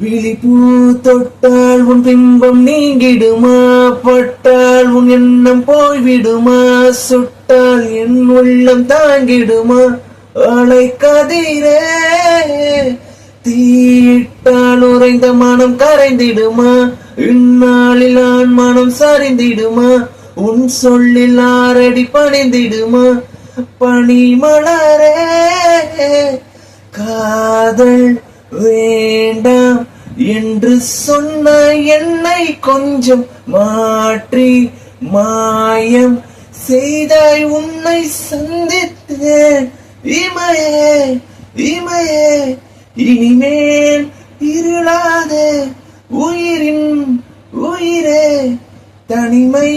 விழிப்பூ தொட்டால் உன் பிம்பம் நீங்கிடுமா? பட்டால் உன் எண்ணம் போய்விடுமா? சுட்டால் என் உள்ளம் தாங்கிடுமா? அலை கதிரே தீயிட்டால் உறைந்த மனம் கரைந்திடுமா? இந்நாளில் ஆண் மனம் சரிந்திடுமா? உன் சொல்லில் ஆரடி பணிந்திடுமா? பனிமலரே காதல் வேண்டாம் என்று சொன்ன என்னை கொஞ்சம் மாற்றி மாயம் செய்தாய். உன்னை சந்தித்தேன் இமையே இமையே, இனிமேல் இருளாதே உயிரின் உயிரே, தனிமை